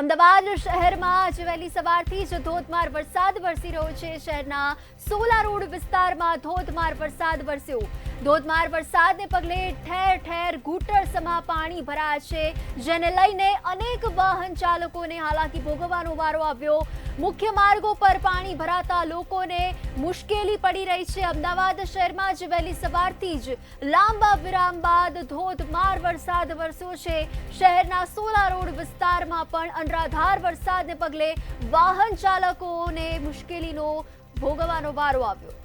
અમદાવાદ શહેરમાં આજે વહેલી સવારથી જ ધોધમાર વરસાદ વરસી રહ્યો છે। શહેરના સોલા રોડ વિસ્તારમાં ધોધમાર વરસાદ વરસ્યો। ધોધમાર વરસાદને પગલે ઠેર ઠેર ઘૂંટણસમા પાણી ભરાયા છે, જેને લઈને અનેક વાહન ચાલકોને હાલાકી ભોગવવાનો વારો આવ્યો। મુખ્ય માર્ગો પર પાણી ભરાતા લોકોને મુશ્કેલી પડી રહી છે। અમદાવાદ શહેરમાં જ વહેલી સવારથી જ લાંબા વિરામ બાદ ધોધમાર વરસાદ વરસ્યો છે। શહેરના સોલા રોડ વિસ્તારમાં પણ અનરાધાર વરસાદને પગલે વાહન ચાલકોને મુશ્કેલીનો ભોગવવાનો વારો આવ્યો।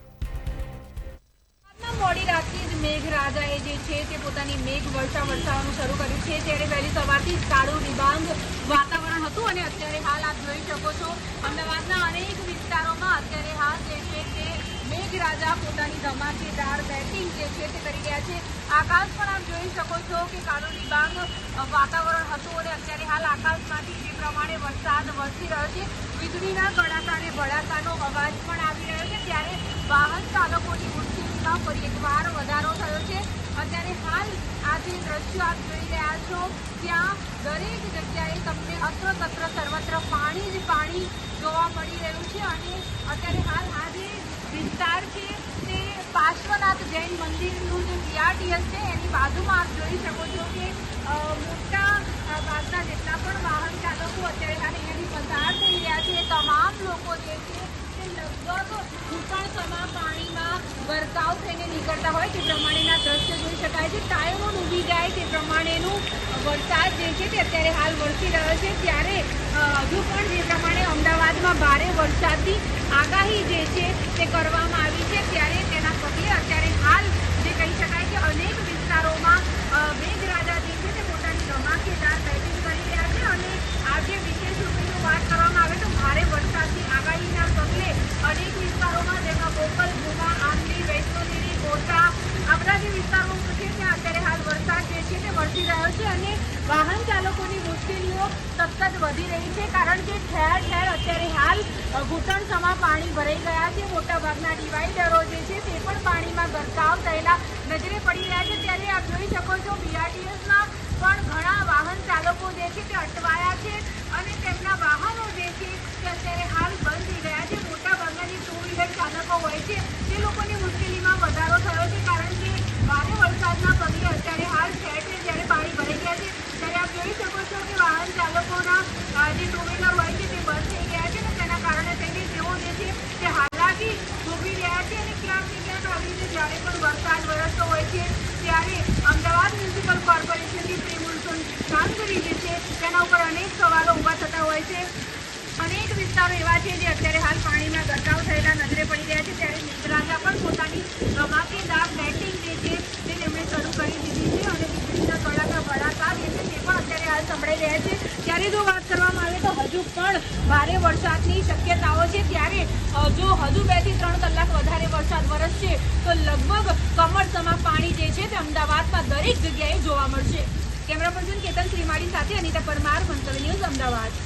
મોડી રાતથી જ મેઘરાજાએ જે છે તે પોતાની મેઘ વર્ષા વરસાવવાનું શરૂ કર્યું છે, ત્યારે વહેલી સવારથી જ કાળું ડિબાંગ વાતાવરણ હતું અને અત્યારે હાલ આપ જોઈ શકો છો અમદાવાદના અનેક વિસ્તારોમાં અત્યારે હાલ જે છે તે મેઘરાજા પોતાની ધમાકેદાર બેટિંગ જે છે તે કરી રહ્યા છે। આકાશ પણ આપ જોઈ શકો છો કે કાળું ડિબાંગ વાતાવરણ હતું અને અત્યારે હાલ આકાશમાંથી જે પ્રમાણે વરસાદ વરસી રહ્યો છે, વીજળીના કડાકા અને ભડાકાનો અવાજ પણ આવી રહ્યો છે, ત્યારે વાહન ચાલકોની મુશ્કેલીમાં ફરી એકવાર વધારો થયો છે। અત્યારે હાલ આ જે દ્રશ્યો આપ જોઈ રહ્યા છો ત્યાં દરેક જગ્યાએ તમને અત્ર સર્વત્ર પાણી જ પાણી જોવા મળી રહ્યું છે અને અત્યારે હાલ આ જે વિસ્તાર છે તે પાર્શ્વનાથ જૈન મંદિરનું જે બીઆરટીએસ છે એની બાજુમાં આપ જોઈ શકો છો કે મોટા ભાગના જેટલા પણ વાહન ચાલકો અત્યારે હાલ અહીંયાથી પસાર થઈ રહ્યા છે, તમામ લોકો જે છે તે લગભગ ઘૂંટણસમા પાણીમાં ગરકાવ થઈને નીકળતા હોય તે પ્રમાણેના દ્રશ્ય જોઈ શકાય છે। ટાયરો ડૂબી જાય તે પ્રમાણેનું વરસાદ જે છે તે અત્યારે હાલ વરસી રહ્યો છે, ત્યારે હજુ પણ જે પ્રમાણે અમદાવાદમાં ભારે વરસાદની આગાહી જે છે તે કરવામાં આવી છે, ત્યારે તેના પગલે અત્યારે હાલ જે કહી શકાય કે અનેક વિસ્તારોમાં મેઘરાજા જે છે તે પોતાની ધમાકેદાર બેટિંગ કરી રહ્યા છે અને આજે વિશેષ રૂપે વાત કરવામાં આવે તો ભારે વરસાદની આગાહીના પગલે અનેક વિસ્તારોમાં જેમાં બોપલ, ભૂમા, આંબલી, વૈષ્ણોદેવી, ગોતા આ બધા જે વિસ્તારો છે ત્યાં અત્યારે હાલ વરસાદ જે છે તે વરસી રહ્યો છે અને વાહન ચાલકોની મુશ્કેલીઓ સતત વધી રહી છે, કારણ કે ઠેર ઠેર અત્યારે હાલ ઘૂંટણસમા પાણી ભરાઈ ગયા છે। મોટાભાગના ડિવાઈડરો જે છે તે પણ પાણીમાં ગરકાવ થયેલા નજરે પડી રહ્યા છે, ત્યારે આપ જોઈ શકો છો બીઆરટીએસના પણ ઘણા વાહન ચાલકો જે છે તે અટવાયા છે અને તેમના વાહનો જે છે તે અત્યારે હાલ બંધ થઈ ગયા છે। મોટાભાગના જે ટુ વ્હીલર ચાલકો હોય છે તે લોકોની મુશ્કેલીમાં વધારો થયો છે, કારણ કે ભારે વરસાદના પગલે અત્યારે હાલ ઠેર ઠેર જ્યારે પાણી ભરાઈ ગયા છે ત્યારે આપ જોઈ શકો છો કે વાહન ચાલકોના જે ટુ વ્હીલર હોય છે તે બંધ થઈ ગયા છે અને તેના કારણે થઈને તેઓ જે છે તે હાલાકી ભોગવી રહ્યા છે અને ક્યાંક ને ક્યાંક આવી રીતે જ્યારે પણ વરસાદ વરસતો હોય છે ત્યારે અમદાવાદ મ્યુનિસિપલ કોર્પોરેશનની પ્રી-મોન્સૂન કામગીરી જે છે તેના ઉપર અનેક સવાલો ઊભા થતા હોય છે। અનેક વિસ્તારો એવા છે જે અત્યારે હાલ પાણીમાં ગરકાવ થયેલા નજરે પડી રહ્યા છે, ત્યારે મેઘરાજા પણ પોતાની ધમાકેદાર બેટિંગ જે છે તે તેમણે શરૂ કરી દીધી છે અને વીજળીના કડાકા ભડાકા જે છે તે પણ અત્યારે હાલ સંભળાઈ રહ્યા છે। ત્યારે જો વાત કરવામાં આવે તો હજુ પણ ભારે વરસાદની શક્યતાઓ છે, ત્યારે જો હજુ 2 થી 3 કલાક વધારે વરસાદ વરસશે તો લગભગ કમરસમા પાણી જે છે તે અમદાવાદમાં દરેક જગ્યાએ જોવા મળશે। કેમેરા પર્સન કેતન શ્રીમાળી સાથે અનિતા પરમાર, મંતવ્ય ન્યૂઝ, અમદાવાદ।